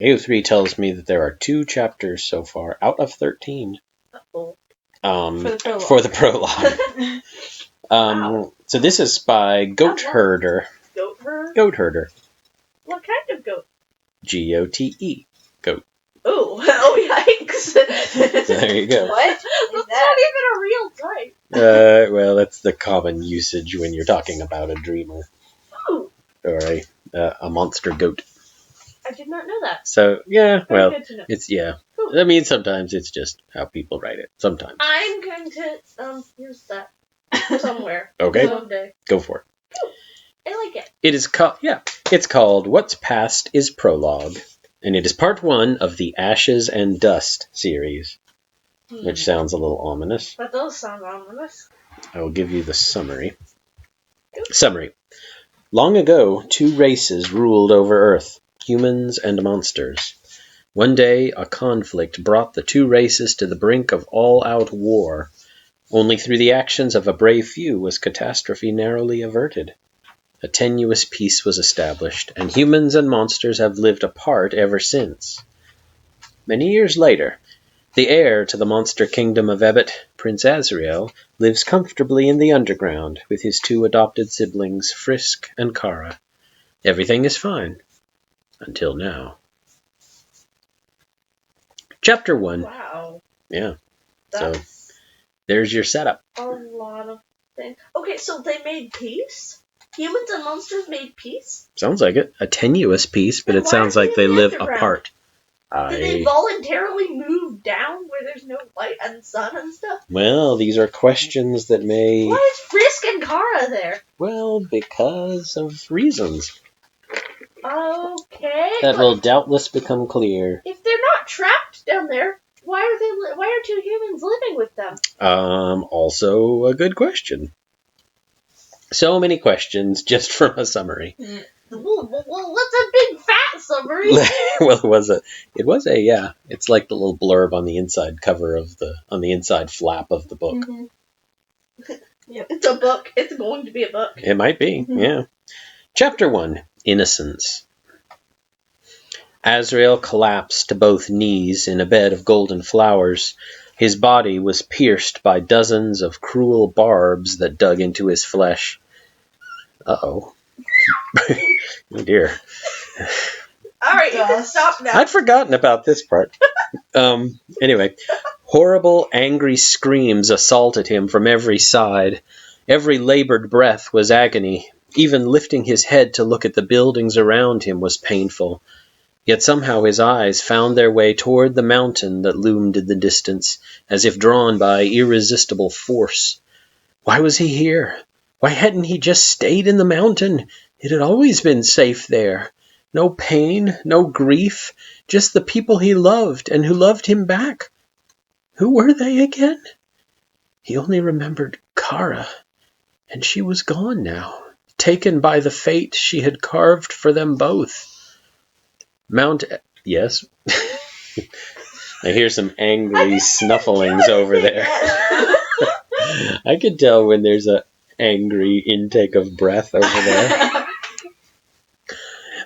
AO3 tells me that there are 2 chapters so far out of 13. Uh-oh. For the prologue. Wow. So this is by Goat Herder. Goat herder? Goat Herder. What kind of goat? Gote. Goat. Oh, yikes. So there you go. What? That's not even a real type. Well, that's the common usage when you're talking about a dreamer. Ooh. Or a monster goat. I did not know that. So, yeah, Very well, good to know. it's, yeah. Cool. I mean, sometimes it's just how people write it. Sometimes. I'm going to use that somewhere. Okay. Someday. Go for it. Cool. I like it. It is called, it's called What's Past is Prologue. And it is part 1 of the Ashes and Dust series. Which sounds a little ominous. That does sound ominous. I will give you the summary. Summary. Long ago, 2 races ruled over Earth, humans and monsters. One day, a conflict brought the 2 races to the brink of all-out war. Only through the actions of a brave few was catastrophe narrowly averted. A tenuous peace was established, and humans and monsters have lived apart ever since. Many years later, the heir to the monster kingdom of Ebott, Prince Asriel, lives comfortably in the underground with his 2 adopted siblings, Frisk and Chara. Everything is fine. Until now. Chapter 1. Wow. Yeah. That's So, there's your setup. a lot of things. Okay, so they made peace? Humans and monsters made peace? Sounds like it. A tenuous peace, but Then it why sounds are like they they in the live underground? apart. Did they voluntarily move down where there's no light and sun and stuff? Well, these are questions that may... Why is Frisk and Chara there? Well, because of reasons. Okay. That will doubtless become clear. If they're not trapped down there, why are 2 humans living with them? Also a good question. So many questions just from a summary. Well, what's a big fat summary? Well, it was a, yeah. It's like the little blurb on the inside cover on the inside flap of the book. Mm-hmm. Yep. It's a book. It's going to be a book. It might be, yeah. Chapter 1, Innocence. Asriel collapsed to both knees in a bed of golden flowers. His body was pierced by dozens of cruel barbs that dug into his flesh. Uh-oh. Oh dear. Alright, you can stop now. I'd forgotten about this part. Anyway, horrible, angry screams assaulted him from every side. Every labored breath was agony. Even lifting his head to look at the buildings around him was painful. Yet somehow his eyes found their way toward the mountain that loomed in the distance, as if drawn by irresistible force. Why was he here? Why hadn't he just stayed in the mountain? It had always been safe there. No pain, no grief, just the people he loved and who loved him back. Who were they again? He only remembered Chara, and she was gone now, taken by the fate she had carved for them both. Yes? I hear some angry snufflings over there. I could tell when there's an angry intake of breath over there.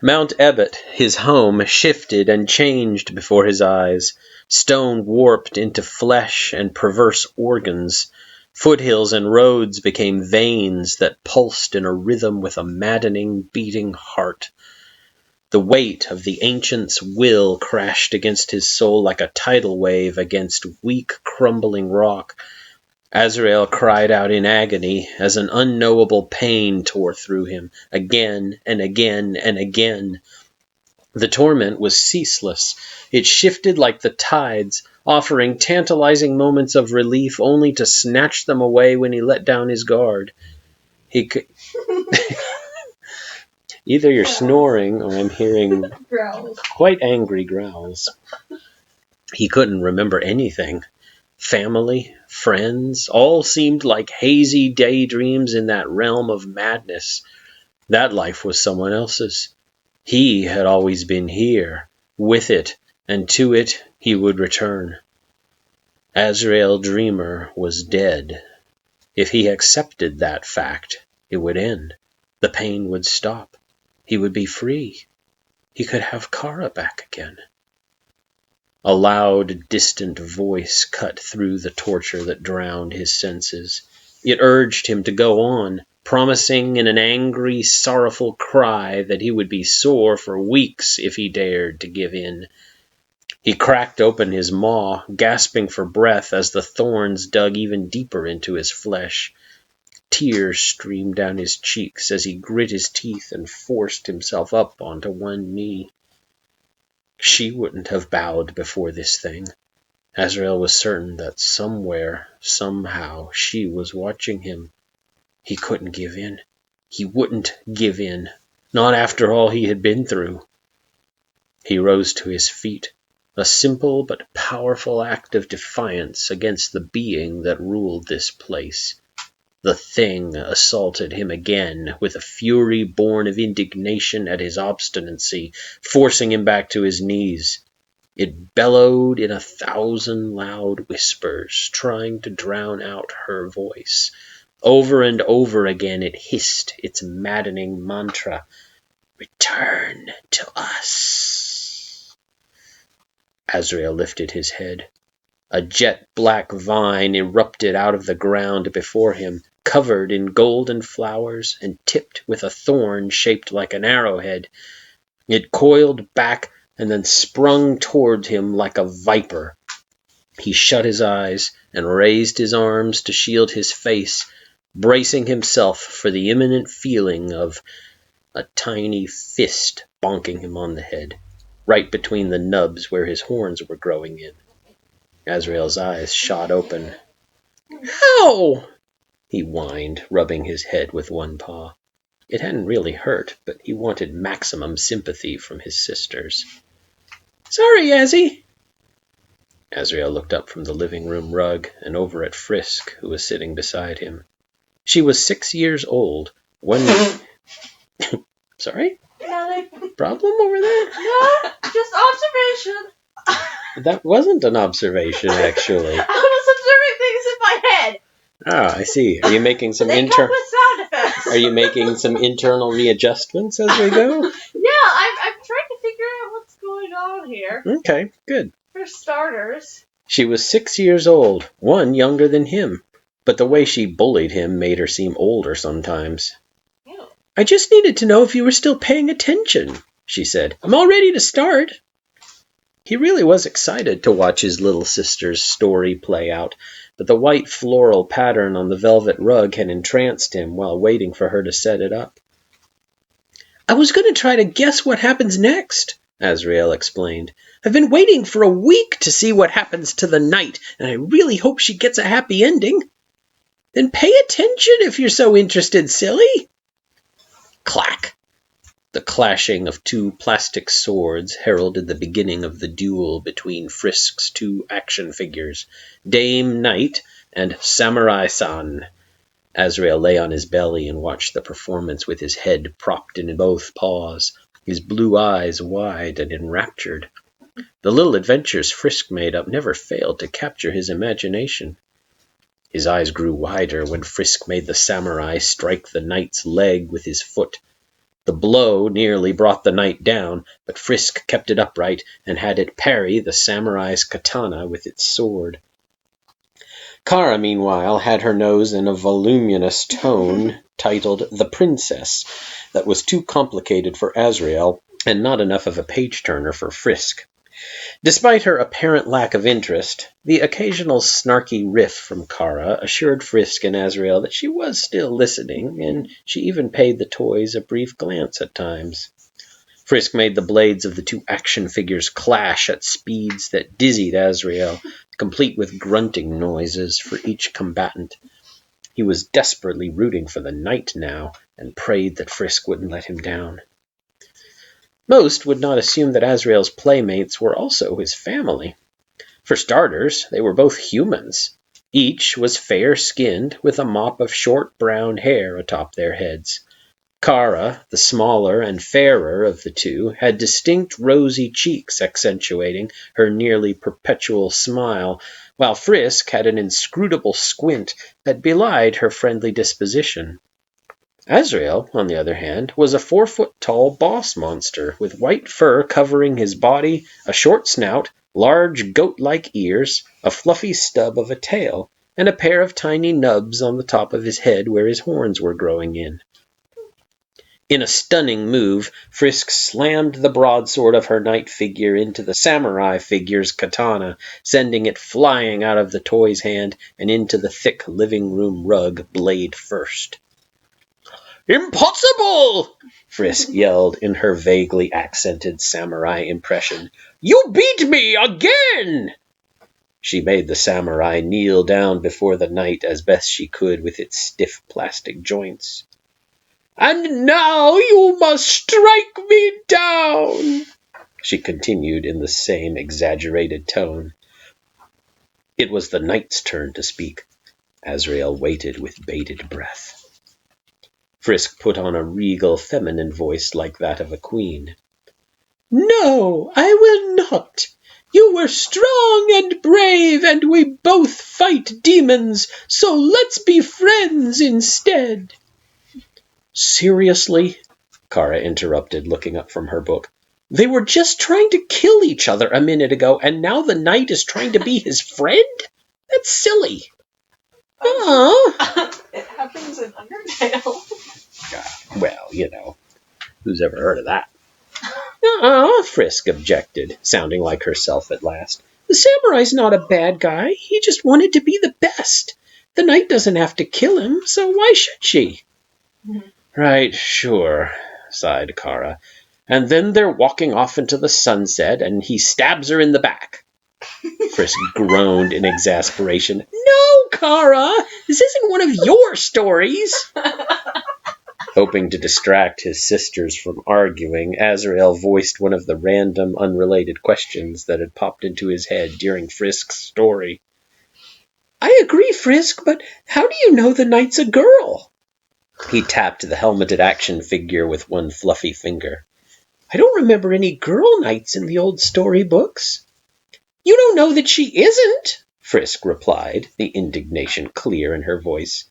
Mount Ebott, his home, shifted and changed before his eyes. Stone warped into flesh and perverse organs. Foothills and roads became veins that pulsed in a rhythm with a maddening, beating heart. The weight of the ancient's will crashed against his soul like a tidal wave against weak, crumbling rock. Asriel cried out in agony as an unknowable pain tore through him, again and again and again. The torment was ceaseless. It shifted like the tides, offering tantalizing moments of relief only to snatch them away when he let down his guard. He could... Either you're snoring or I'm hearing Growls. quite angry growls. He couldn't remember anything. Family, friends, all seemed like hazy daydreams in that realm of madness. That life was someone else's. He had always been here, with it, and to it he would return. Asriel Dreamer was dead. If he accepted that fact, it would end. The pain would stop. He would be free. he could have Chara back again. A loud, distant voice cut through the torture that drowned his senses. It urged him to go on, promising in an angry, sorrowful cry that he would be sore for weeks if he dared to give in. He cracked open his maw, gasping for breath as the thorns dug even deeper into his flesh. Tears streamed down his cheeks as he grit his teeth and forced himself up onto one knee. She wouldn't have bowed before this thing. Asriel was certain that somewhere, somehow, she was watching him. He couldn't give in. He wouldn't give in. Not after all he had been through. He rose to his feet, a simple but powerful act of defiance against the being that ruled this place. The thing assaulted him again with a fury born of indignation at his obstinacy, forcing him back to his knees. It bellowed in 1,000 loud whispers, trying to drown out her voice. Over and over again it hissed its maddening mantra, "Return to us." Asriel lifted his head. A jet-black vine erupted out of the ground before him, covered in golden flowers and tipped with a thorn shaped like an arrowhead. It coiled back and then sprung toward him like a viper. He shut his eyes and raised his arms to shield his face, bracing himself for the imminent feeling of a tiny fist bonking him on the head, right between the nubs where his horns were growing in. Asriel's eyes shot open. "How?" he whined, rubbing his head with one paw. It hadn't really hurt, but he wanted maximum sympathy from his sisters. "Sorry, Azzy." Asriel looked up from the living room rug and over at Frisk, who was sitting beside him. She was 6 years old. Sorry? Problem over there? No, just observation. That wasn't an observation, actually. I was observing things in my head. Ah, I see. Are you making some They come with sound effects. Are you making some internal readjustments as we go? Yeah, I'm trying to figure out what's going on here. Okay, good. For starters. She was 6 years old, one younger than him, but the way she bullied him made her seem older sometimes. Yeah. "I just needed to know if you were still paying attention," she said. "I'm all ready to start." He really was excited to watch his little sister's story play out, but the white floral pattern on the velvet rug had entranced him while waiting for her to set it up. "I was going to try to guess what happens next," Asriel explained. "I've been waiting for a week to see what happens to the knight, and I really hope she gets a happy ending." "Then pay attention if you're so interested, silly." Clack! The clashing of 2 plastic swords heralded the beginning of the duel between Frisk's 2 action figures, Dame Knight and Samurai-san. Asriel lay on his belly and watched the performance with his head propped in both paws, his blue eyes wide and enraptured. The little adventures Frisk made up never failed to capture his imagination. His eyes grew wider when Frisk made the samurai strike the knight's leg with his foot. The blow nearly brought the knight down, but Frisk kept it upright and had it parry the samurai's katana with its sword. Chara, meanwhile, had her nose in a voluminous tome titled The Princess that was too complicated for Asriel and not enough of a page-turner for Frisk. Despite her apparent lack of interest, the occasional snarky riff from Chara assured Frisk and Asriel that she was still listening, and she even paid the toys a brief glance at times. Frisk made the blades of the 2 action figures clash at speeds that dizzied Asriel, complete with grunting noises for each combatant. He was desperately rooting for the knight now, and prayed that Frisk wouldn't let him down. Most would not assume that Asriel's playmates were also his family. For starters, they were both humans. Each was fair-skinned, with a mop of short brown hair atop their heads. Chara, the smaller and fairer of the 2, had distinct rosy cheeks accentuating her nearly perpetual smile, while Frisk had an inscrutable squint that belied her friendly disposition. Asriel, on the other hand, was a 4-foot-tall boss monster with white fur covering his body, a short snout, large goat-like ears, a fluffy stub of a tail, and a pair of tiny nubs on the top of his head where his horns were growing in. In a stunning move, Frisk slammed the broadsword of her knight figure into the samurai figure's katana, sending it flying out of the toy's hand and into the thick living room rug blade first. "Impossible!" Frisk yelled in her vaguely accented samurai impression. "You beat me again!" She made the samurai kneel down before the knight as best she could with its stiff plastic joints. "And now you must strike me down," she continued in the same exaggerated tone. It was the knight's turn to speak. Asriel waited with bated breath. Frisk put on a regal feminine voice like that of a queen. "No, I will not. You were strong and brave, and we both fight demons, so let's be friends instead." "Seriously?" Chara interrupted, looking up from her book. "They were just trying to kill each other a minute ago, and now the knight is trying to be his friend? That's silly." "Aww." It happens in Undertale. Well, who's ever heard of that? Frisk objected, sounding like herself at last. "The samurai's not a bad guy. He just wanted to be the best. The knight doesn't have to kill him, so why should she?" "Right, sure," sighed Chara. "And then they're walking off into the sunset, and he stabs her in the back." Frisk groaned in exasperation. "No, Chara! This isn't one of your stories!" Hoping to distract his sisters from arguing, Asriel voiced one of the random, unrelated questions that had popped into his head during Frisk's story. "I agree, Frisk, but how do you know the knight's a girl?" He tapped the helmeted action figure with one fluffy finger. "I don't remember any girl knights in the old storybooks." "You don't know that she isn't," Frisk replied, the indignation clear in her voice.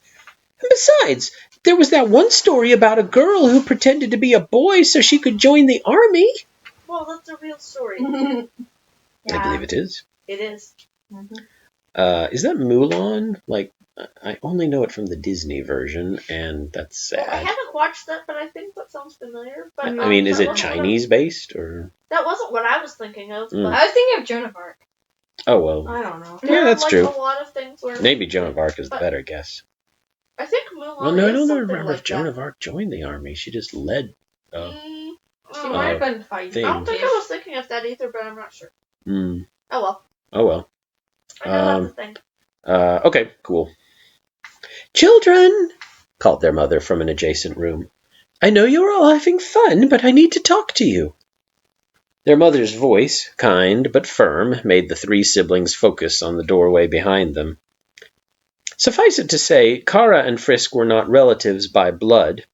"And besides, there was that one story about a girl who pretended to be a boy so she could join the army." Well, that's a real story. I believe it is. It is. Is that Mulan? I only know it from the Disney version, and that's Well, I sad. haven't watched that, but I think that sounds familiar. But I mean, is it Chinese-based, or...? That wasn't what I was thinking of. But I was thinking of Joan of Arc. Oh, well. I don't know. Yeah, that's true. A lot of things where Maybe Joan of Arc is the better guess. I think Mulan. Well, no, I don't remember like if Joan of Arc joined the army. She just led. She might have been fighting. I don't think I was thinking of that either, but I'm not sure. Oh well. Oh well. I know that's the thing. Okay, cool. "Children," called their mother from an adjacent room. "I know you're all having fun, but I need to talk to you." Their mother's voice, kind but firm, made the three siblings focus on the doorway behind them. Suffice it to say, Chara and Frisk were not relatives by blood.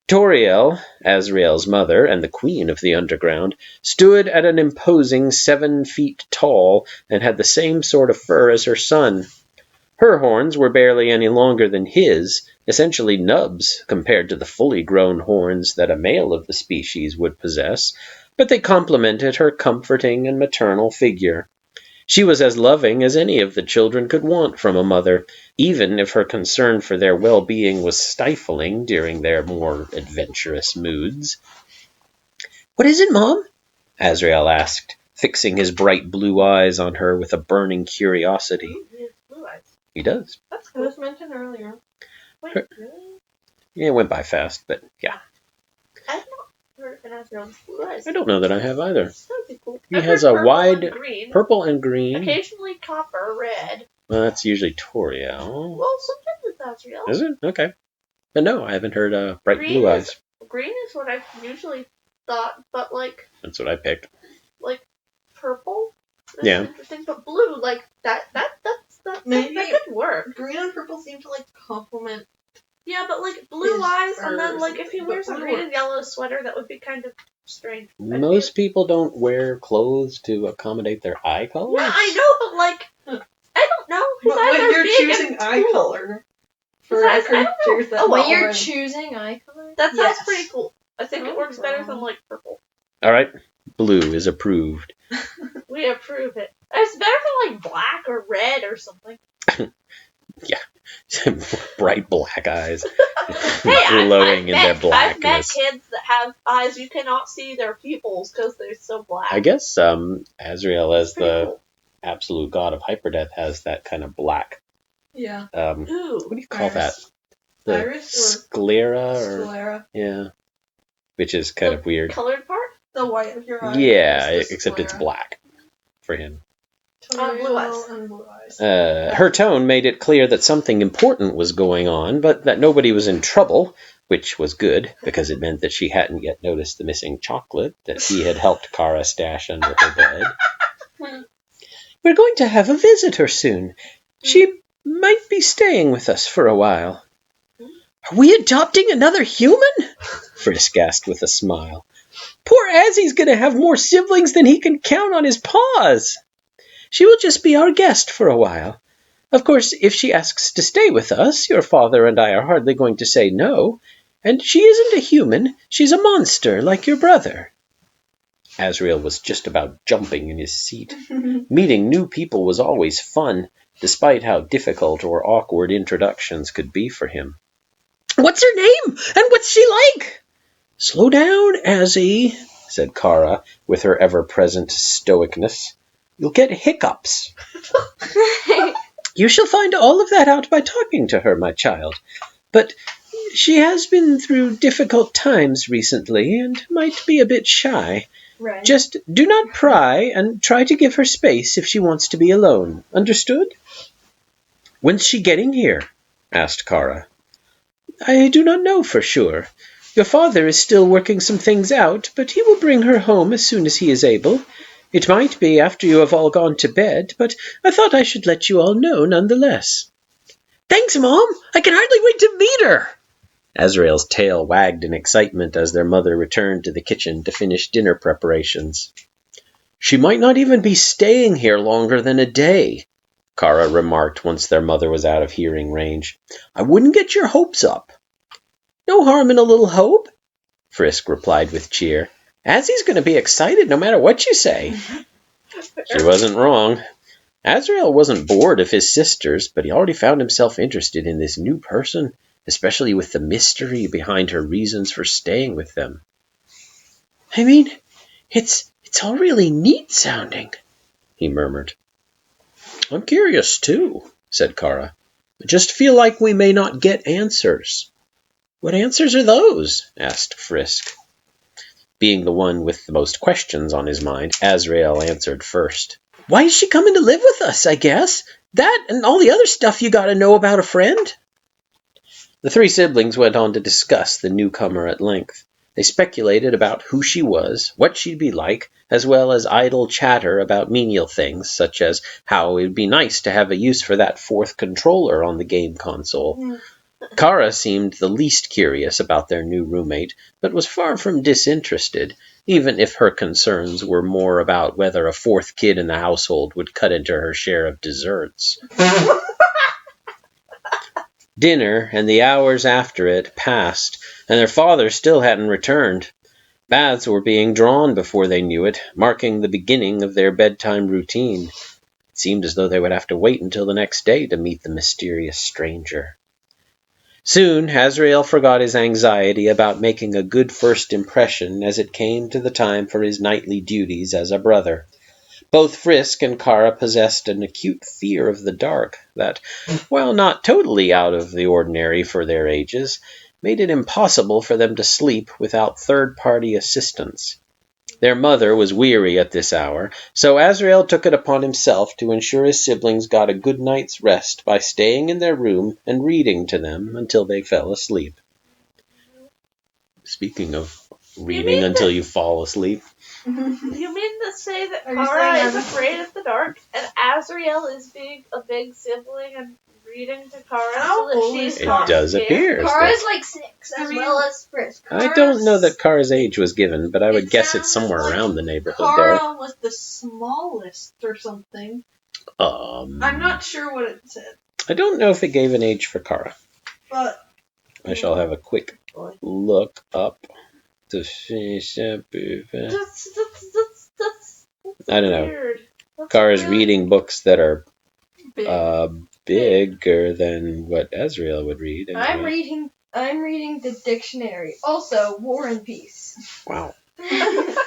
Toriel, Asriel's mother and the queen of the underground, stood at an imposing 7 feet tall and had the same sort of fur as her son. Her horns were barely any longer than his, essentially nubs compared to the fully grown horns that a male of the species would possess, but they complemented her comforting and maternal figure. She was as loving as any of the children could want from a mother, even if her concern for their well-being was stifling during their more adventurous moods. "What is it, Mom?" Asriel asked, fixing his bright blue eyes on her with a burning curiosity. Ooh, he has blue eyes. He does. That's It cool. was mentioned earlier. Wait, really? Yeah, it went by fast, but yeah. I've not heard of an Asriel with blue eyes. I don't know that I have either. That would be cool. He I've has heard a purple wide and green, purple and green. occasionally copper, red. Well, that's usually Toriel. Well, sometimes it's Asriel. Is it? Okay. But no, I haven't heard bright Green blue is- eyes. Green is what I've usually thought, but That's what I picked. purple is Yeah. interesting. But blue, that Maybe- that could work. Green and purple seem to complement. Yeah, but blue His eyes, and then fur or if he something, wears but a blue green and works. yellow sweater, that would be kind of strange. Most people don't wear clothes to accommodate their eye color. Yeah, I know, but I don't know. His But eyes when are you're big choosing and eye cool. color, for Besides, I don't know. creatures that Oh, well, When you're already- choosing eye color? That sounds Yes. pretty cool. I think it works better than like purple. All right, blue is approved. We approve it. It's better than like black or red or something. Bright black eyes, Hey, glowing in their I've met blackness. kids that have eyes you cannot see their pupils because they're so black. I guess Asriel, as Pretty the cool. absolute god of hyperdeath, has that kind of black. Yeah. What Ooh. do you call that? Iris. The Iris or sclera, or Sclera. yeah, which is kind of weird. Colored part? The white of your eye. Yeah, is the except it's sclera. black for him. Blue eyes. And blue eyes. Her tone made it clear that something important was going on, but that nobody was in trouble, which was good, because it meant that she hadn't yet noticed the missing chocolate that he had helped Chara stash under her bed. We're going to have a visitor soon. She might be staying with us for a while. Are we adopting another human? Frisk asked with a smile. Poor Azzy's going to have more siblings than he can count on his paws. She will just be our guest for a while. Of course, if she asks to stay with us, your father and I are hardly going to say no. And she isn't a human. She's a monster, like your brother. Asriel was just about jumping in his seat. Meeting new people was always fun, despite how difficult or awkward introductions could be for him. What's her name? And what's she like? Slow down, Azzy, said Chara, with her ever-present stoicness. You'll get hiccups. You shall find all of that out by talking to her, my child. But she has been through difficult times recently and might be a bit shy. Red. Just do not pry and try to give her space if she wants to be alone. Understood? When's she getting here? Asked Chara. I do not know for sure. Your father is still working some things out, but he will bring her home as soon as he is able. It might be after you have all gone to bed, but I thought I should let you all know nonetheless. Thanks, Mom! I can hardly wait to meet her! Asriel's tail wagged in excitement as their mother returned to the kitchen to finish dinner preparations. She might not even be staying here longer than a day, Chara remarked once their mother was out of hearing range. I wouldn't get your hopes up. No harm in a little hope, Frisk replied with cheer. Azzy's going to be excited no matter what you say. She wasn't wrong. Asriel wasn't bored of his sisters, but he already found himself interested in this new person, especially with the mystery behind her reasons for staying with them. I mean, it's all really neat sounding, he murmured. I'm curious too, said Chara. I just feel like we may not get answers. What answers are those? Asked Frisk. Being the one with the most questions on his mind, Asriel answered first. Why is she coming to live with us, I guess? That and all the other stuff you gotta know about a friend. The three siblings went on to discuss the newcomer at length. They speculated about who she was, what she'd be like, as well as idle chatter about menial things, such as how it would be nice to have a use for that fourth controller on the game console. Chara seemed the least curious about their new roommate, but was far from disinterested, even if her concerns were more about whether a fourth kid in the household would cut into her share of desserts. Dinner and the hours after it passed, and their father still hadn't returned. Baths were being drawn before they knew it, marking the beginning of their bedtime routine. It seemed as though they would have to wait until the next day to meet the mysterious stranger. Soon, Asriel forgot his anxiety about making a good first impression as it came to the time for his nightly duties as a brother. Both Frisk and Chara possessed an acute fear of the dark that, while not totally out of the ordinary for their ages, made it impossible for them to sleep without third-party assistance. Their mother was weary at this hour, so Asriel took it upon himself to ensure his siblings got a good night's rest by staying in their room and reading to them until they fell asleep. Speaking of reading until you fall asleep. You mean to say that Are you Chara saying is I'm- afraid of the dark, and Azriel is being a big sibling and reading to Chara How so that old she's is It not does scared? appear. as Kara's though- like 6, as I mean, well as Frisk. I don't know that Kara's age was given, but I would It guess it's sounds somewhere like around the neighborhood there. Chara was the smallest or something. I'm I'm not sure what it said. I don't know if it gave an age for Chara. But I shall have a quick look up to see. that's I don't know. weird. That's Kara's weird. reading books that are Big. bigger than what Asriel would read. Anyway. I'm reading the dictionary. Also, War and Peace. Wow.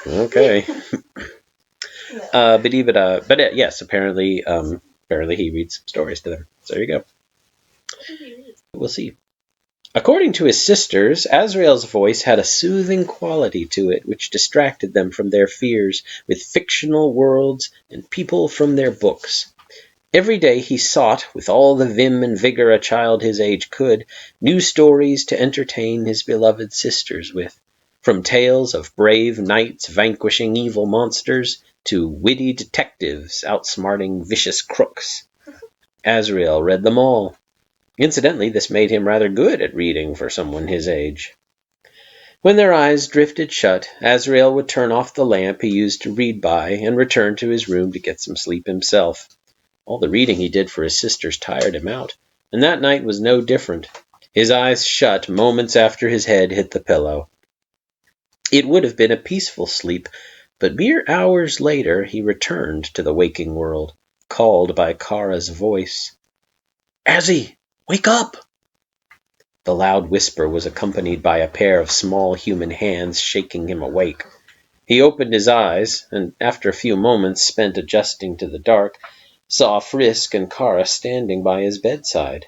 Okay. No. But yes, apparently he reads stories to them. So there you go. We'll see. According to his sisters, Asriel's voice had a soothing quality to it which distracted them from their fears with fictional worlds and people from their books. Every day he sought, with all the vim and vigor a child his age could, new stories to entertain his beloved sisters with, from tales of brave knights vanquishing evil monsters to witty detectives outsmarting vicious crooks. Asriel read them all. Incidentally, this made him rather good at reading for someone his age. When their eyes drifted shut, Asriel would turn off the lamp he used to read by and return to his room to get some sleep himself. All the reading he did for his sisters tired him out, and that night was no different. His eyes shut moments after his head hit the pillow. It would have been a peaceful sleep, but mere hours later he returned to the waking world, called by Kara's voice. "Azzy, wake up!" The loud whisper was accompanied by a pair of small human hands shaking him awake. He opened his eyes, and after a few moments spent adjusting to the dark, saw Frisk and Chara standing by his bedside.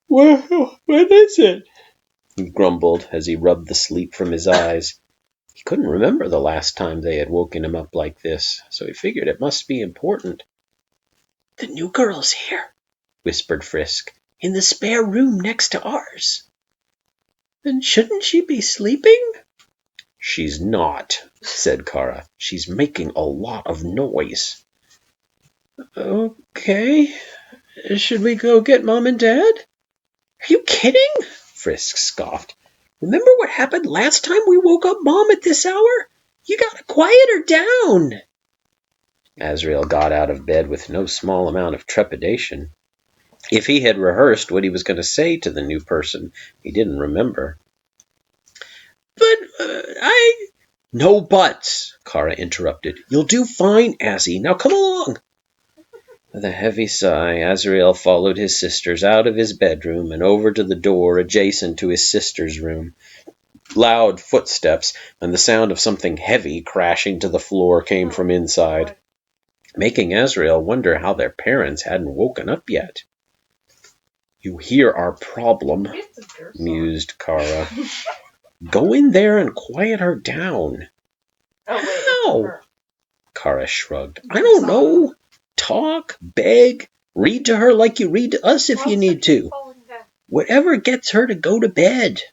"What is it?" he grumbled as he rubbed the sleep from his eyes. He couldn't remember the last time they had woken him up like this, so he figured it must be important. "The new girl's here," whispered Frisk, "in the spare room next to ours." "Then shouldn't she be sleeping?" "She's not," said Chara. "She's making a lot of noise." "Okay. Should we go get Mom and Dad?" "Are you kidding?" Frisk scoffed. "Remember what happened last time we woke up Mom at this hour? You gotta quiet her down." Asriel got out of bed with no small amount of trepidation. If he had rehearsed what he was going to say to the new person, he didn't remember. "But I..." "No buts," Chara interrupted. "You'll do fine, Azzy. Now come along." With a heavy sigh, Asriel followed his sisters out of his bedroom and over to the door adjacent to his sister's room. Loud footsteps and the sound of something heavy crashing to the floor came from inside, making Asriel wonder how their parents hadn't woken up yet. "You hear our problem," mused Chara. "Go in there and quiet her down." "How?" Chara shrugged. "I don't know. Talk, beg, read to her like you read to us if you need to. Whatever gets her to go to bed.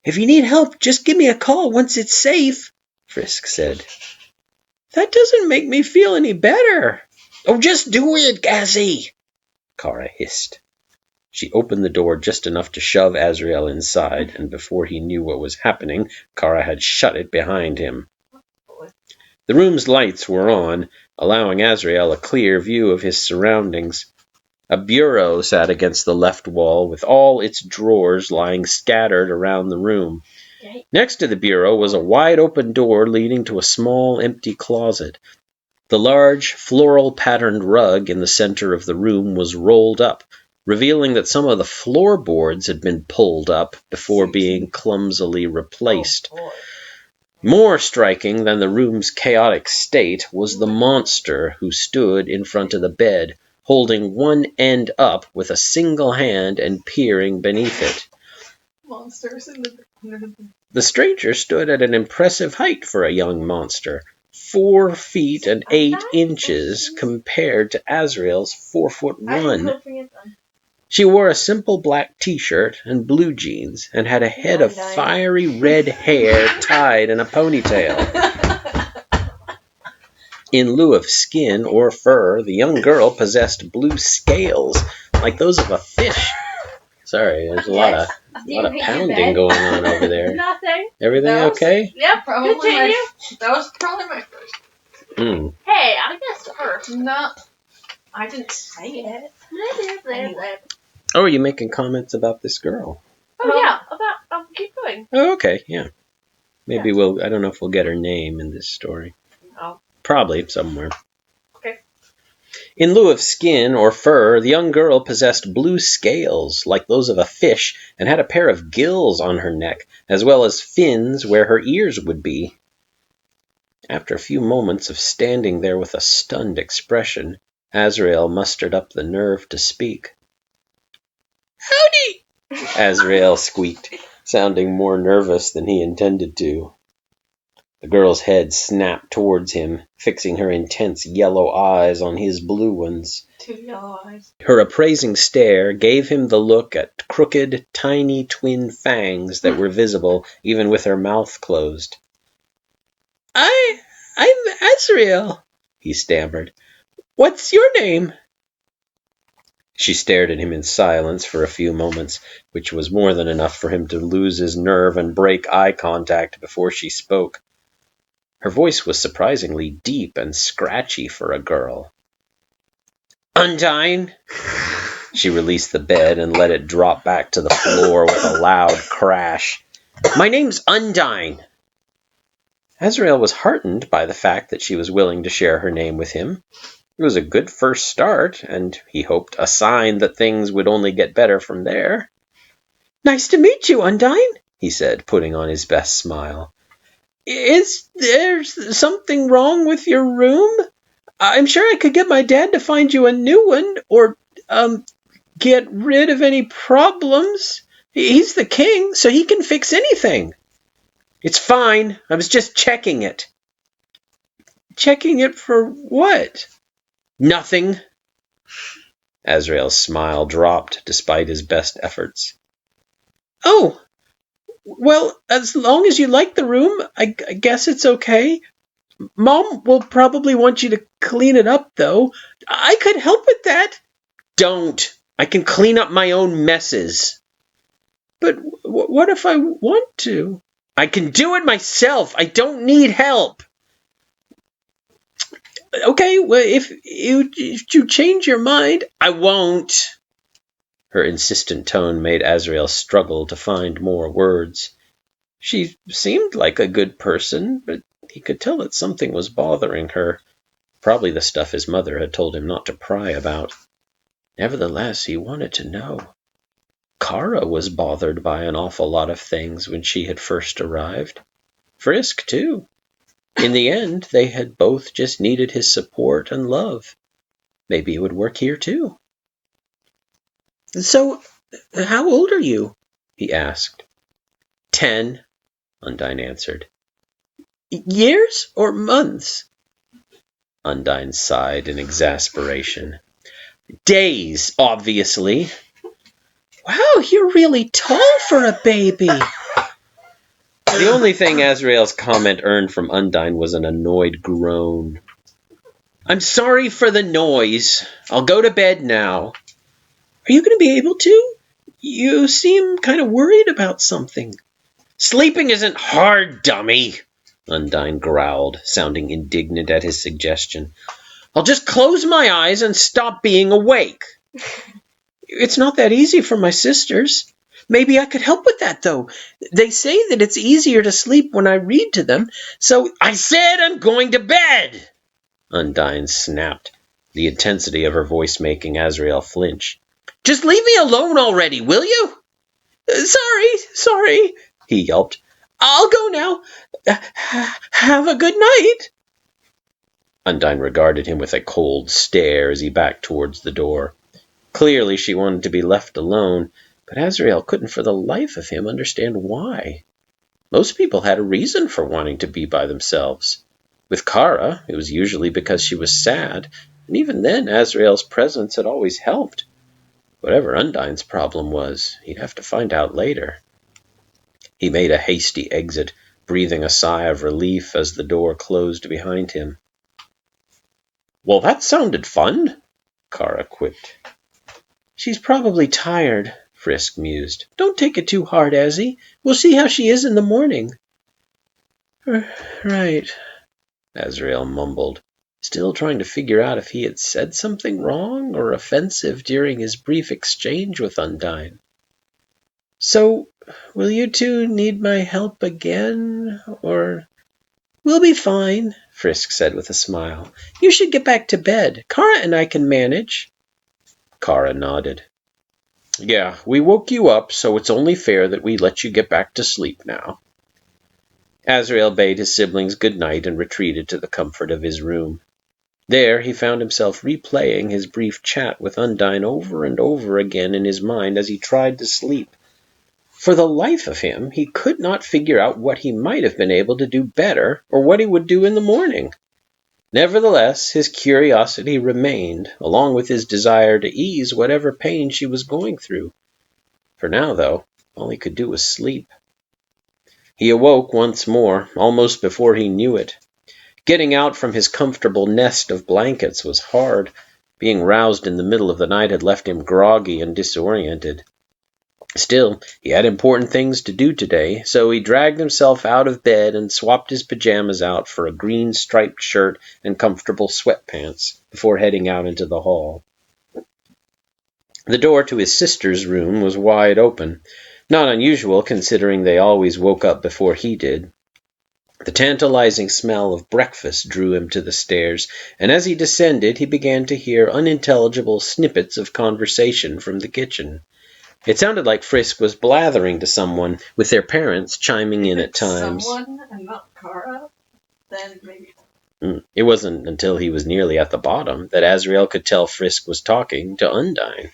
If you need help, just give me a call once it's safe," Frisk said. "That doesn't make me feel any better." "Oh, just do it, Gazzy," Chara hissed. She opened the door just enough to shove Asriel inside, and before he knew what was happening, Chara had shut it behind him. The room's lights were on, allowing Asriel a clear view of his surroundings. A bureau sat against the left wall, with all its drawers lying scattered around the room. Next to the bureau was a wide-open door leading to a small, empty closet. The large, floral-patterned rug in the center of the room was rolled up, revealing that some of the floorboards had been pulled up before being clumsily replaced. More striking than the room's chaotic state was the monster who stood in front of the bed, holding one end up with a single hand and peering beneath it. Monsters in the... The stranger stood at an impressive height for a young monster, 4 feet and 8 inches compared to Asriel's 4'1". She wore a simple black t-shirt and blue jeans and had a head of fiery red hair tied in a ponytail. In lieu of skin or fur, the young girl possessed blue scales, like those of a fish. Sorry, there's a lot of pounding going on over there. Nothing. Everything okay? Yep. Continue. That was probably my first. Hey, I guessed first. No. I didn't say it. Anyway. Oh, are you making comments about this girl? Oh yeah, about keep going. Oh, okay, yeah. Maybe I don't know if we'll get her name in this story. Oh. Probably somewhere. Okay. In lieu of skin or fur, the young girl possessed blue scales, like those of a fish, and had a pair of gills on her neck, as well as fins where her ears would be. After a few moments of standing there with a stunned expression, Asriel mustered up the nerve to speak. "Howdy!" Asriel squeaked, sounding more nervous than he intended to. The girl's head snapped towards him, fixing her intense yellow eyes on his blue ones. 2 yellow eyes. Her appraising stare gave him the look at crooked, tiny twin fangs that were visible even with her mouth closed. I'm Asriel, he stammered. What's your name? She stared at him in silence for a few moments, which was more than enough for him to lose his nerve and break eye contact before she spoke. Her voice was surprisingly deep and scratchy for a girl. Undine! She released the bed and let it drop back to the floor with a loud crash. My name's Undine! Asriel was heartened by the fact that she was willing to share her name with him. It was a good first start, and he hoped a sign that things would only get better from there. Nice to meet you, Undine, he said, putting on his best smile. Is there something wrong with your room? I'm sure I could get my dad to find you a new one, or, get rid of any problems. He's the king, so he can fix anything. It's fine. I was just checking it. Checking it for what? Nothing. Asriel's smile dropped despite his best efforts. Oh, well, as long as you like the room, I guess it's okay. Mom will probably want you to clean it up, though. I could help with that. Don't. I can clean up my own messes. But what if I want to? I can do it myself. I don't need help. Okay, well, if you change your mind, I won't. Her insistent tone made Asriel struggle to find more words. She seemed like a good person, but he could tell that something was bothering her. Probably the stuff his mother had told him not to pry about. Nevertheless, he wanted to know. Chara was bothered by an awful lot of things when she had first arrived. Frisk, too. In the end, they had both just needed his support and love. Maybe it would work here, too. So, how old are you? He asked. 10, Undine answered. Years or months? Undine sighed in exasperation. Days, obviously. Wow, you're really tall for a baby. The only thing Asriel's comment earned from Undine was an annoyed groan. I'm sorry for the noise. I'll go to bed now. Are you going to be able to? You seem kind of worried about something. Sleeping isn't hard, dummy, Undine growled, sounding indignant at his suggestion. I'll just close my eyes and stop being awake. It's not that easy for my sisters. Maybe I could help with that, though. They say that it's easier to sleep when I read to them, so I said I'm going to bed! Undine snapped, the intensity of her voice making Asriel flinch. Just leave me alone already, will you? Sorry, he yelped. I'll go now. Have a good night. Undine regarded him with a cold stare as he backed towards the door. Clearly she wanted to be left alone, but Asriel couldn't for the life of him understand why. Most people had a reason for wanting to be by themselves. With Chara, it was usually because she was sad, and even then Asriel's presence had always helped. Whatever Undine's problem was, he'd have to find out later. He made a hasty exit, breathing a sigh of relief as the door closed behind him. Well, that sounded fun, Chara quipped. She's probably tired, Frisk mused. Don't take it too hard, Azzy. We'll see how she is in the morning. Right, Asriel mumbled. still trying to figure out if he had said something wrong or offensive during his brief exchange with Undyne. "So, will you two need my help again, or—" "We'll be fine," Frisk said with a smile. "You should get back to bed. Chara and I can manage." Chara nodded. "Yeah, we woke you up, so it's only fair that we let you get back to sleep now." Asriel bade his siblings good night and retreated to the comfort of his room. There he found himself replaying his brief chat with Undyne over and over again in his mind as he tried to sleep. For the life of him, he could not figure out what he might have been able to do better or what he would do in the morning. Nevertheless, his curiosity remained, along with his desire to ease whatever pain she was going through. For now, though, all he could do was sleep. He awoke once more, almost before he knew it. Getting out from his comfortable nest of blankets was hard. Being roused in the middle of the night had left him groggy and disoriented. Still, he had important things to do today, so he dragged himself out of bed and swapped his pajamas out for a green striped shirt and comfortable sweatpants before heading out into the hall. The door to his sister's room was wide open, not unusual considering they always woke up before he did. The tantalizing smell of breakfast drew him to the stairs, and as he descended he began to hear unintelligible snippets of conversation from the kitchen. It sounded like Frisk was blathering to someone, with their parents chiming in at times. Someone and not Chara? Then maybe. It wasn't until he was nearly at the bottom that Asriel could tell Frisk was talking to Undyne.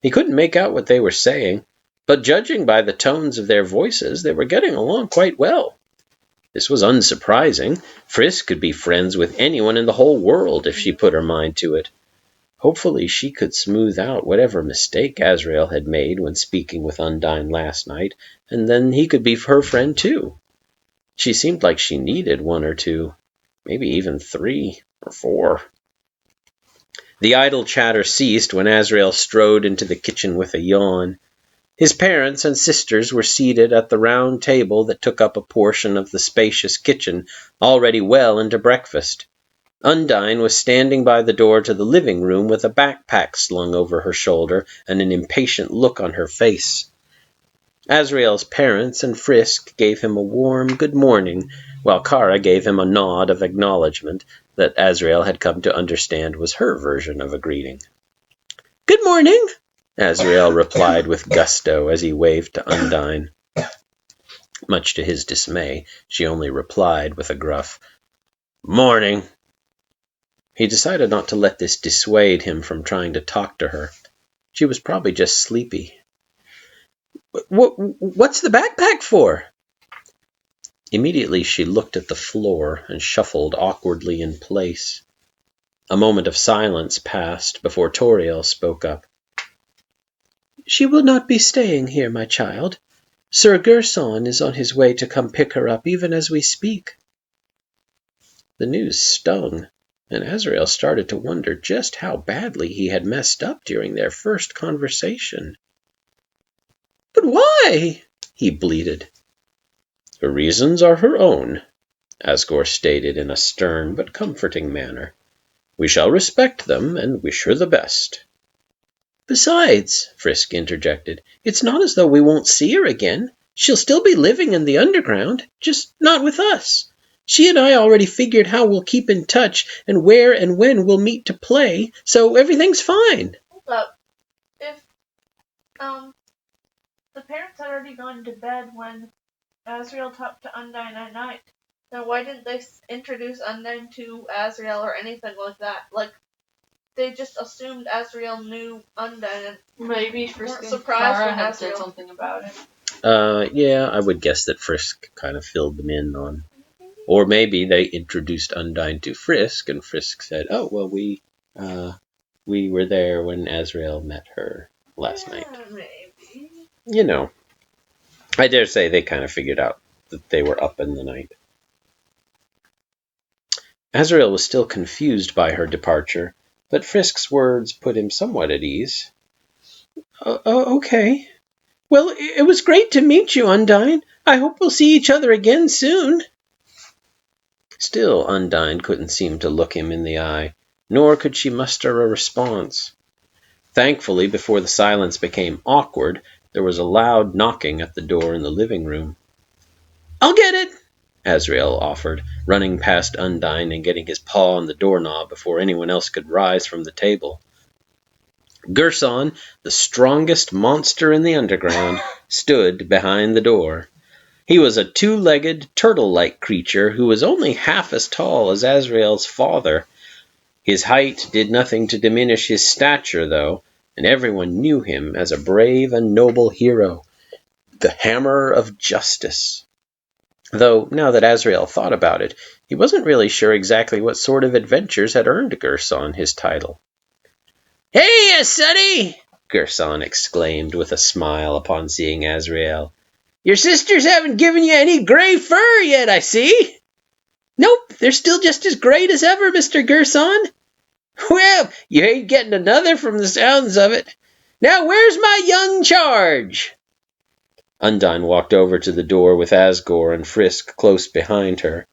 He couldn't make out what they were saying, but judging by the tones of their voices, they were getting along quite well. This was unsurprising. Frisk could be friends with anyone in the whole world if she put her mind to it. Hopefully she could smooth out whatever mistake Asriel had made when speaking with Undyne last night, and then he could be her friend too. She seemed like she needed one or two, maybe even 3 or 4. The idle chatter ceased when Asriel strode into the kitchen with a yawn. His parents and sisters were seated at the round table that took up a portion of the spacious kitchen, already well into breakfast. Undyne was standing by the door to the living room with a backpack slung over her shoulder and an impatient look on her face. Asriel's parents and Frisk gave him a warm good morning, while Chara gave him a nod of acknowledgement that Asriel had come to understand was her version of a greeting. "Good morning," Asriel replied with gusto as he waved to Undyne. Much to his dismay, she only replied with a gruff, "Morning." He decided not to let this dissuade him from trying to talk to her. She was probably just sleepy. "What's the backpack for?" Immediately she looked at the floor and shuffled awkwardly in place. A moment of silence passed before Toriel spoke up. "She will not be staying here, my child. Sir Gerson is on his way to come pick her up even as we speak." The news stung, and Asriel started to wonder just how badly he had messed up during their first conversation. "But why?" he bleated. "Her reasons are her own," Asgore stated in a stern but comforting manner. "We shall respect them and wish her the best." "Besides," Frisk interjected, "it's not as though we won't see her again. She'll still be living in the underground, just not with us. She and I already figured how we'll keep in touch and where and when we'll meet to play, so everything's fine." Hold up. If, the parents had already gone to bed when Asriel talked to Undyne at night, then why didn't they introduce Undyne to Asriel or anything like that? Like, they just assumed Asriel knew Undyne and Maybe Frisk weren't and surprised Chara when had said Asriel... something about it. Yeah, I would guess that Frisk kind of filled them in on. Or maybe they introduced Undyne to Frisk, and Frisk said, "Oh, well, we were there when Asriel met her last night." Maybe. You know, I dare say they kind of figured out that they were up in the night. Asriel was still confused by her departure, but Frisk's words put him somewhat at ease. Okay. Well, it was great to meet you, Undyne. I hope we'll see each other again soon." Still, Undine couldn't seem to look him in the eye, nor could she muster a response. Thankfully, before the silence became awkward, there was a loud knocking at the door in the living room. "I'll get it," Asriel offered, running past Undine and getting his paw on the doorknob before anyone else could rise from the table. Gerson, the strongest monster in the underground, stood behind the door. He was a two-legged, turtle-like creature who was only half as tall as Asriel's father. His height did nothing to diminish his stature, though, and everyone knew him as a brave and noble hero, the Hammer of Justice. Though, now that Asriel thought about it, he wasn't really sure exactly what sort of adventures had earned Gerson his title. "Hey, sonny!" Gerson exclaimed with a smile upon seeing Asriel. "Your sisters haven't given you any gray fur yet, I see." "Nope, they're still just as great as ever, Mr. Gerson." "Well, you ain't getting another from the sounds of it. Now, where's my young charge?" Undine walked over to the door with Asgore and Frisk close behind her.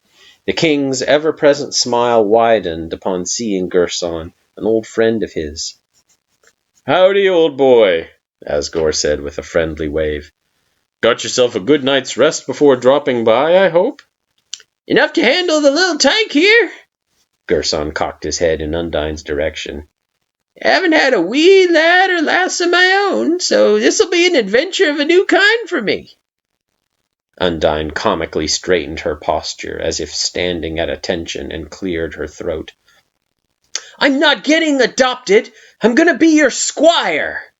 The king's ever-present smile widened upon seeing Gerson, an old friend of his. "Howdy, old boy," Asgore said with a friendly wave. "Got yourself a good night's rest before dropping by, I hope?" "Enough to handle the little tank here." Gerson cocked his head in Undine's direction. "Haven't had a wee lad or lass of my own, so this'll be an adventure of a new kind for me." Undine comically straightened her posture, as if standing at attention, and cleared her throat. "I'm not getting adopted! I'm gonna be your squire!"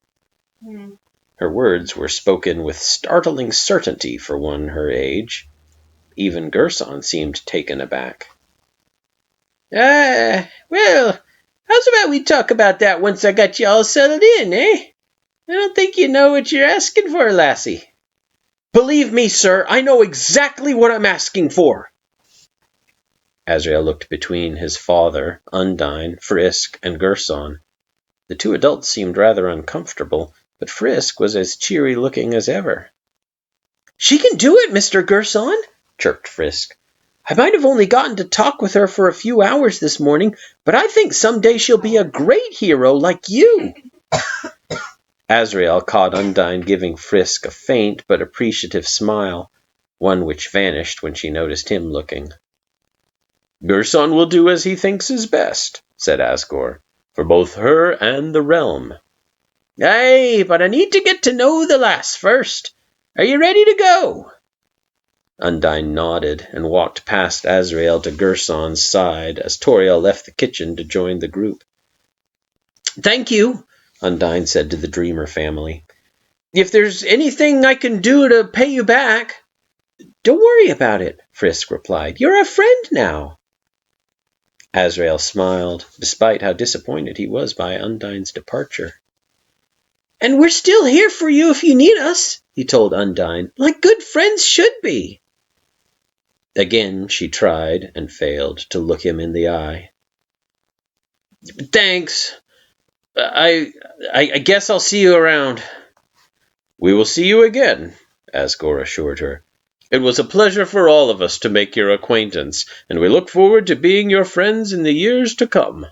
Her words were spoken with startling certainty for one her age. Even Gerson seemed taken aback. Well, how's about we talk about that once I got you all settled in, eh? I don't think you know what you're asking for, lassie." "Believe me, sir, I know exactly what I'm asking for." Asriel looked between his father, Undine, Frisk, and Gerson. The two adults seemed rather uncomfortable, but Frisk was as cheery-looking as ever. "She can do it, Mr. Gerson," chirped Frisk. "I might have only gotten to talk with her for a few hours this morning, but I think someday she'll be a great hero like you." Asriel caught Undine giving Frisk a faint but appreciative smile, one which vanished when she noticed him looking. "Gerson will do as he thinks is best," said Asgore, "for both her and the realm." "Aye, but I need to get to know the lass first. Are you ready to go?" Undine nodded and walked past Asriel to Gerson's side as Toriel left the kitchen to join the group. "Thank you," Undine said to the Dreamer family. "If there's anything I can do to pay you back—" "Don't worry about it," Frisk replied. "You're a friend now." Asriel smiled, despite how disappointed he was by Undine's departure. "And we're still here for you if you need us," he told Undine, "like good friends should be." Again she tried, and failed, to look him in the eye. "Thanks. I guess I'll see you around." "We will see you again," Asgore assured her. "It was a pleasure for all of us to make your acquaintance, and we look forward to being your friends in the years to come."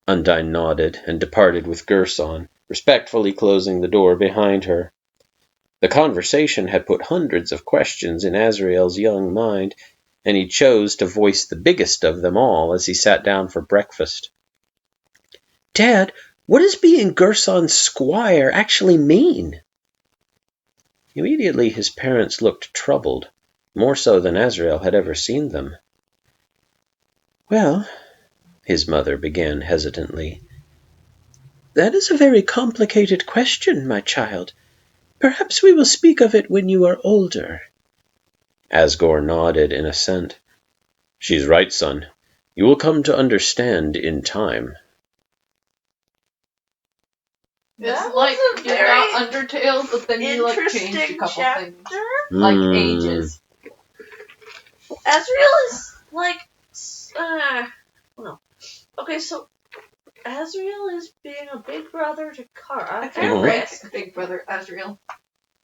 Undine nodded and departed with Gerson, respectfully closing the door behind her. The conversation had put hundreds of questions in Asriel's young mind, and he chose to voice the biggest of them all as he sat down for breakfast. "Dad, what does being Gerson's squire actually mean?" Immediately his parents looked troubled, more so than Asriel had ever seen them. "Well," his mother began hesitantly, "that is a very complicated question, my child. Perhaps we will speak of it when you are older." Asgore nodded in assent. "She's right, son. You will come to understand in time." That It's like was a you very got Undertale, but then you changed a interesting couple chapter. things. Like ages. Asriel is like, no. Okay, so Asriel is being a big brother to Kara. I kind of like Big Brother Asriel.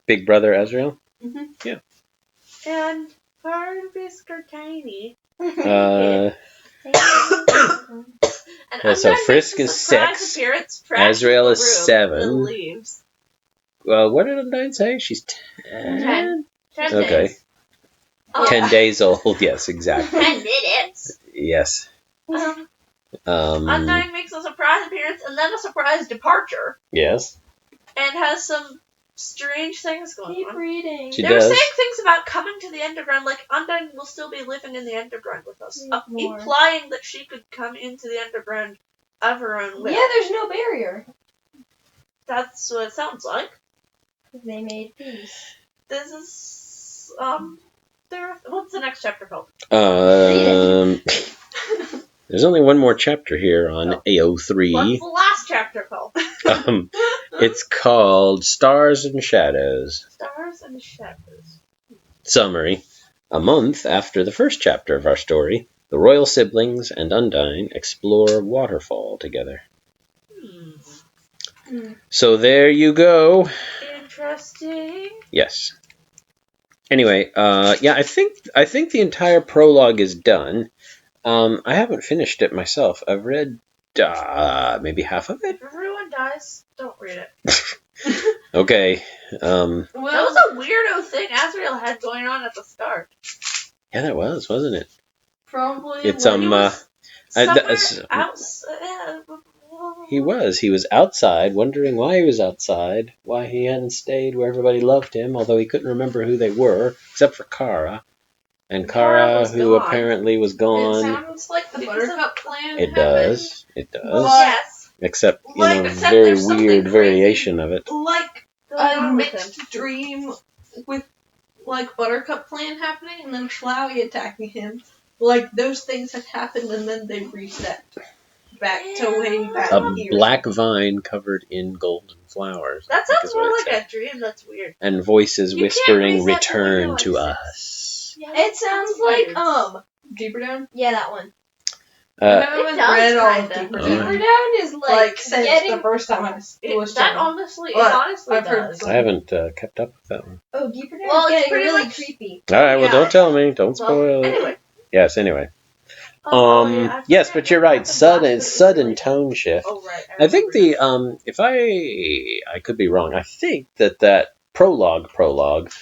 Big brother Asriel? And Kara and Frisk are tiny. Uh, And Yeah, so Undyne Frisk makes a is surprise 6, appearance, trashes Asriel the is room, 7. and leaves. well, what did Undyne say? She's 10? 10. 10 Okay. days. 10 days old, yes, exactly. 10 minutes. Yes. Undyne makes a surprise appearance and then a surprise departure. Yes, And has some strange things going Keep on. reading. she They were does. saying things about coming to the Underground, like Undyne will still be living in the Underground with us. Read more. Implying that she could come into the Underground of her own will. Yeah, there's no barrier. That's what it sounds like. They made peace. This is, what's the next chapter called? There's only one more chapter here on Oh. AO3. What's the last chapter called? It's called Stars and Shadows. Stars and Shadows. Summary. A month after the first chapter of our story, the royal siblings and Undyne explore Waterfall together. So there you go. Interesting. Yes. Anyway, yeah, I think the entire prologue is done. I haven't finished it myself. I've read maybe half of it. If everyone dies, don't read it. Okay. That was a weirdo thing Asriel had going on at the start. Yeah, that was, wasn't it? Probably. It's when he was somewhere He was outside, wondering why he was outside, why he hadn't stayed where everybody loved him, although he couldn't remember who they were, except for Kara. And Kara, was who gone. apparently was It gone. sounds like the Buttercup plan. It does. It does. Yes. Except, Except very there's something weird crazy. variation of it. Like Going a on with mixed him. dream with like Buttercup plan happening and then Flowey attacking him. Like those things had happened and then they reset back to way back A here. black vine covered in golden flowers. That I think sounds is what more it like said. a dream. That's weird. And voices You can't whispering, reset the window return to and us. Yeah, It sounds weird. like Deeper Down. Yeah, that one. Uh, It haven't does, read all of kinda. Deeper Oh. Down. Deeper Down is like since getting. the first time I was That done. honestly I've heard does. I haven't kept up with that one. Oh, Deeper Down Well, is it's getting pretty really much- creepy. All right, well, Yeah. don't tell me. Don't Well, spoil it. anyway. Yes, anyway. I Yes, forget but you're what right. happened last, Sudden but it was sudden really- tone shift. Oh, right. I think remember if I could be wrong. I think that prologue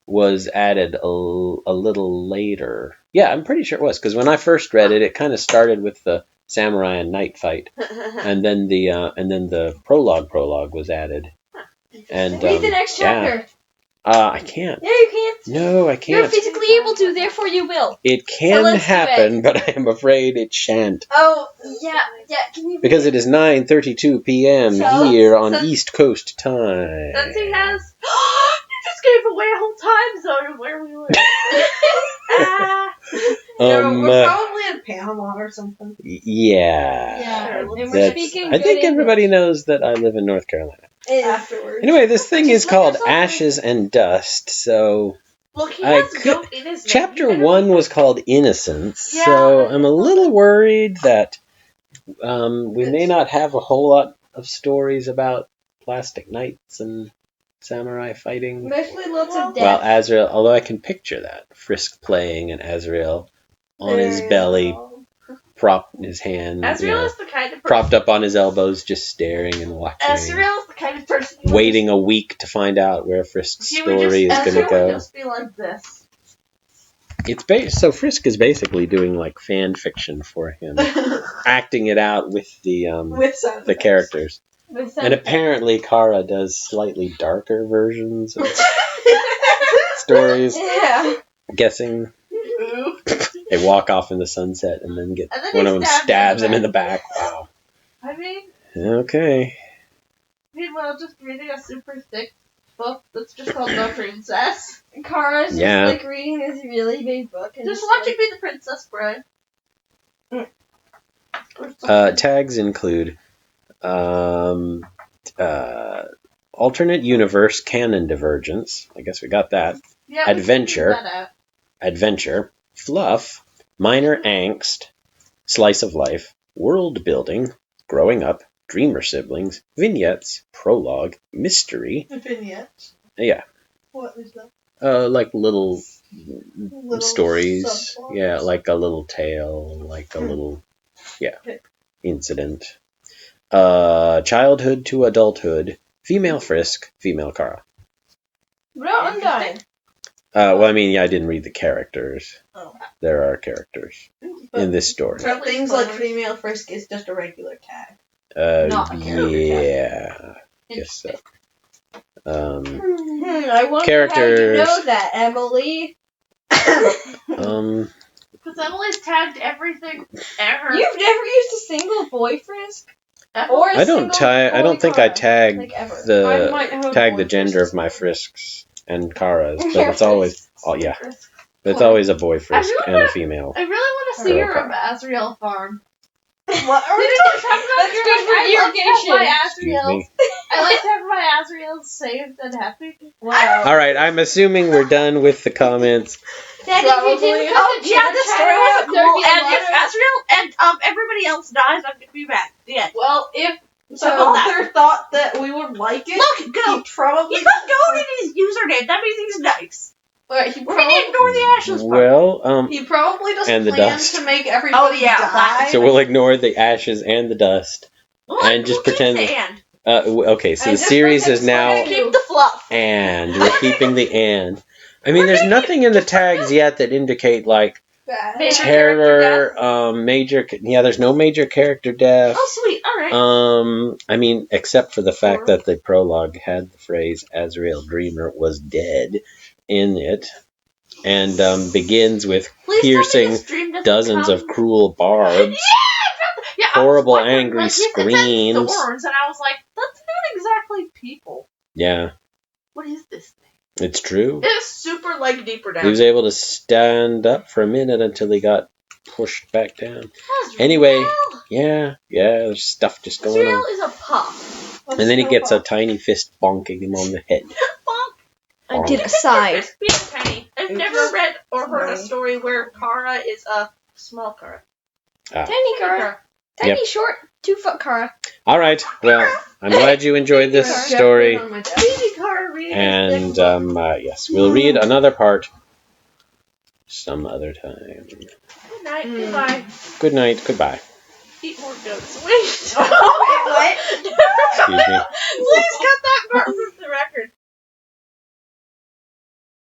was added a little later. Yeah, I'm pretty sure it was, because when I first read it, it kind of started with the samurai and knight fight, that. and then the prologue was added. And Read the next chapter. I can't. Yeah, you can't. No, I You're can't. physically able to, therefore you will. It can let's do happen, but I am afraid it shan't. Oh, yeah. Can you? Because it is 9:32 p.m. So- here on since- East Coast time. Since he has... you just gave away a whole time zone of where we live. We're probably in Panama or something. Yeah. Yeah, and we're That's- speaking I good think English. everybody knows that I live in North Carolina. Afterwards. Anyway, this thing is Just let called yourself- Ashes and Dust, so... Look, he I has could- goat in his name. Chapter You better 1 be- was called Innocence, Yeah, so I I'm a saw little that. worried that we may not have a whole lot of stories about plastic knights and samurai fighting. Mostly lots of Well, death. Asriel, although I can picture that. Frisk playing and Asriel on his belly, propped in his hand, Asriel is the kind of person... propped up on his elbows, just staring and watching. Asriel is the kind of person... who would Waiting a week to find out where Frisk's He would story is just, going to Asriel go. would just be like this. So Frisk is basically doing like fan fiction for him, acting it out with the With sound the effects. characters. With some- And apparently Kara does slightly darker versions of stories. Yeah. I'm guessing they walk off in the sunset and then And then one he of them stabs stabs him him in in the the back. Wow. I mean, Okay. meanwhile, just reading a super thick book that's just called The Princess. Kara's just Yeah. like reading this really big book and Just just watching like, me the princess, Brian. Tags include alternate universe canon divergence. I guess we got that. Yeah, we can adventure. figure that out. Adventure, fluff, minor angst, slice of life, world building, growing up, dreamer siblings, vignettes, prologue, mystery. Vignettes. Yeah, What is that? like little Little stories. subplots. Yeah, like a little tale, like a little, Okay. incident. Childhood to adulthood. Female Frisk, female Chara. What about Undyne? Well, I mean, yeah, I didn't read the characters. Oh. There are characters But- in this story. But things like female Frisk is just a regular tag. Not a character Yeah, guess so. I wonder Characters. how you know that, Emily. Because Emily's tagged everything ever. You've never used a single boy Frisk? Or a I don't single I don't boy think I Chara? tag Like ever. I might have a tag boy the gender Frisk. of my Frisks and Karas, but Your it's always Frisk. but it's always a boy Frisk really and a want- female. I really want to see Girl your Chara. Asriel farm. What are we Didn't you talk about That's your good for I like to have my Excuse Asriels. me. I like to have my Asriels saved and happy. Wow. All right, I'm assuming we're done with the comments. Daddy, Probably. if you didn't Oh, put the yeah, this story chat, was there'd cool, be a and lot if of- Asriel and everybody else dies, I'm gonna be mad. Yeah. Well, if the So author thought that we would like it, Look, go. he probably He's not going in his username. That means he's nice. But he We need to probably, ignore the ashes part. Well, he probably doesn't And the plan dust. to make everybody yeah, die. so we'll ignore the ashes and the dust. Look, and just we'll keep pretend- the and. Okay, so And the just series pretend is we're now gonna Keep the fluff. and. We're keeping the and. I mean, there's nothing in the tags yet that indicate like Bad. Major terror, major. Yeah, there's no major character death. Oh, sweet. All right. I mean, except for the fact that the prologue had the phrase "Asriel Dreamer was dead" in it, and begins with Please tell me piercing this dream doesn't dozens come. of cruel barbs. Yeah, horrible, I was wondering, angry like, it said screams. thorns, and I was like, that's not exactly people. Yeah, What is this thing? it's true. It's super, like, deeper down. He was able to stand up for a minute until he got pushed back down. Anyway, yeah, there's stuff just going on. Asriel is a pup. And then he gets a tiny fist bonking him on the head. I did a side. Being tiny. I've never read or heard a story where Chara is a small Chara. Tiny Chara. Tiny Yep. short 2-foot Chara. All right, well, I'm glad you enjoyed this Jeff story. put on my desk. Baby Chara reading And yes, we'll read another part some other time. Good night. Goodbye. Good night, goodbye. Eat more goats. Wait. Wait, what? Excuse me. Please cut that part